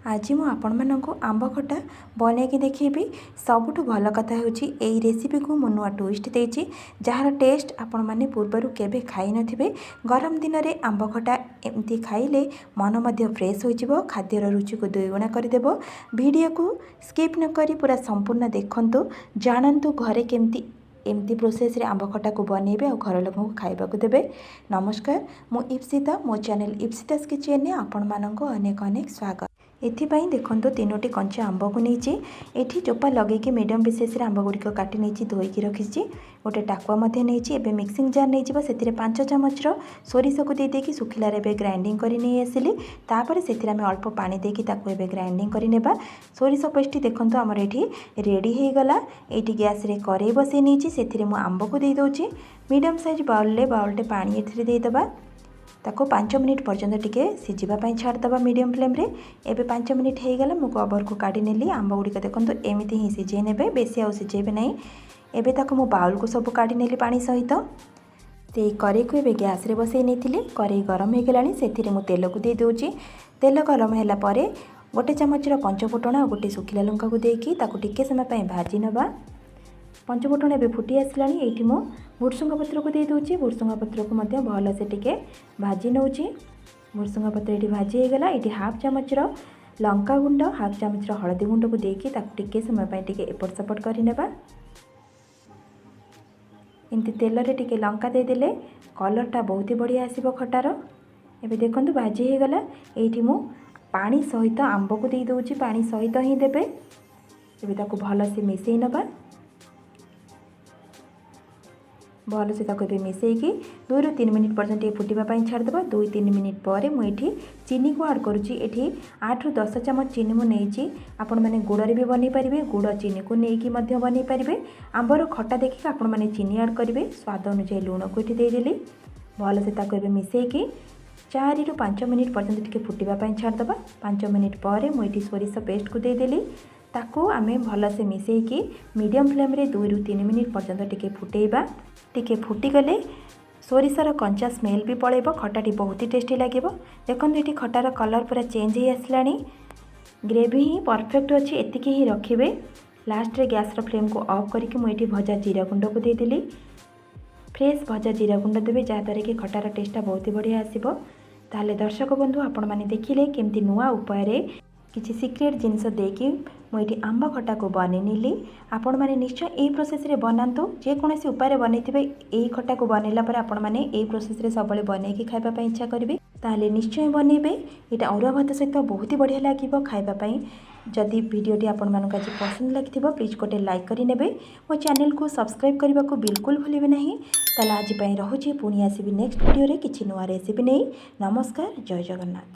आज मु आपण मानक आंब खटा बनैकी देखी सबुठ भल कथा होची एई रेसिपी को मु नुआ ट्विस्ट देची जार टेस्ट आपण माने पूर्वर केबे खाई नथिबे। गरम दिन रे आंब खटा एमती खाइले मन मध्य फ्रेश होइजिवो, खाद्यर रुचि को दुईगुणा करदेबो। वीडियो को स्किप न करी पूरा संपूर्ण देखंतु, जानंतु घरे केमती एमती प्रोसेस रे आंब खटा को बनैबे और घर लोगों को खाइबा को देबे। नमस्कार, मु इप्सिता, मो चैनल इप्सिता स्किचन ने आपण मानक अनेक अनेक स्वागत। एथिपाई देखो तीनोटी कंचा आंब को नहीं एठी चोपा लगे मीडियम विशेष आंब गुड़िक काटी नहीं धोईकी रखी गोटे टाकुआ नहीं मिक्सिंग जार नहीं से 5 चामच सोरिष को देदेकी सुखिलार ए ग्राइंडिंग कर नहीं आसिली। तापर से अल्प पानी देकी ताको ग्राइंडिंग कर नेबा। सोरिष पेस्ट देखो आमर ये रेडी हो गला। ये गैस रे कड़े बसई नहीं से आंब को दे दूची मीडियम साइज बाउलटे पानी एथिरे देदेबा। ताको 5 मिनिट पर्यंत टिके सिझापी छाड़दबा मीडियम फ्लेम रे। एबे 5 मिनिट हो गला मु कवर को काढ़ी नेली। आंब गुड़िक देखो एमती ही सिझे ने बेसी आउ सिझेबे नहीं। एबे ताको मु बाउल को सब काढ़ी नेली पानी सहित। से कड़े को एबे गैस रे बसई नेथिली। कड़े गरम हो गलानी सेथिरे मु तेल को दे दोची। तेल गरम होला परे गोटे चामच पंचफुटण और गोटे सुखिला लंका को देकी ताको टिके समय पई भाजी नबा। पंचफुटण एबे फुटी आसलानी। एठी मु भुरसुंगा पत्र को दे दूची। भुरसुंगा पत्र को मध्य भल से टिके भाजी नउची। भुरसुंगा पत्र एठी भाजी हो गला। एठी हाफ चामच लंका गुंड, हाफ चामच हळदी गुंड को देकी ताको टिके समय पई टिके एपट सपट करि नेबा। एंती तेल रे टिके लंका दे देले कलरटा बहुत ही बढ़िया आसीबो खटार। एबे देखंतु भाजी हो गला। एठी मु पानी सहित आंब को दे दूची। पानी सहित ही देबे। एबे ताको भल से मिसई नबा। भल से ताको मिसईकी 2 ରୁ 3 मिनिट पर्यंत फुटापी छाड़देबा। 2-3 मिनिट पर मुझे चीनी को आड करुँची। एठी 8 ରୁ 10 चामच चीनी मु नेइची। आपण माने गुड़ भी बनै पारिबे। गुड़ चीनी को नेइकी मध्य बनै पारिबे। आंबर खटा देखिक आपण माने चीनी आड करिवे। स्वाद अनुसार लूण को एठी देदेली। भल से ताको मिसईकी 4 ରୁ 5 मिनिट पर्यंत टिके फुटापी छाड़देबा। 5 मिनिट पर मुझे सोरिष पेस्ट को देदेली। ताको आमे भल से मिसईकी मीडियम फ्लेम रे 2 ରୁ 3 मिनिट पर्यंत टिके फुटेइबा। टिके फुटीगले सोरिषर कंचा स्मेल भी पड़ेब। खटाटी बहुत ही टेस्टी लगे। देखो ये खटार कलर पूरा चेंज हो आसलानी। ग्रेवी ही परफेक्ट अच्छी। एतिकी ही रखिए। लास्ट रे गैस फ्लेम को ऑफ करके मुझे भजा जीरा गुंड को देदेली। फ्रेश भजा जीरा गुंड देवे जहाँद्वारा कि खटार टेस्टा बहुत ही बढ़िया आसीबो। ताहले दर्शक बंधु आपण माने देखिले केमती नुआ उपाय किसी सिक्रेट जिनस देकी मुझे आंब खटा को बनईली। आपण मैंने निश्चय यही प्रोसेस रे बनातु। जेकोसी उपाय बनईथे यही खटा को बनैला पर आपण मैंने यही प्रोसेस रे सब बनईकी खाइबा इच्छा करेंगे। ताहले निश्चय बनइबे। यहाँ अरुआ भात सहित बहुत ही बढ़िया लगे खाइबापी। जदि वीडियोटी आपण मानक आज पसंद लगी प्लीज गोटे लाइक करेंगे। मो चैनल को सब्सक्राइब करने को बिल्कुल भूलिए नहीं। ताहले आज रोचे पुणी आसबि नेक्स्ट वीडियो रे किछि नुआ रेसिपी नहीं। नमस्कार, जय जगन्नाथ।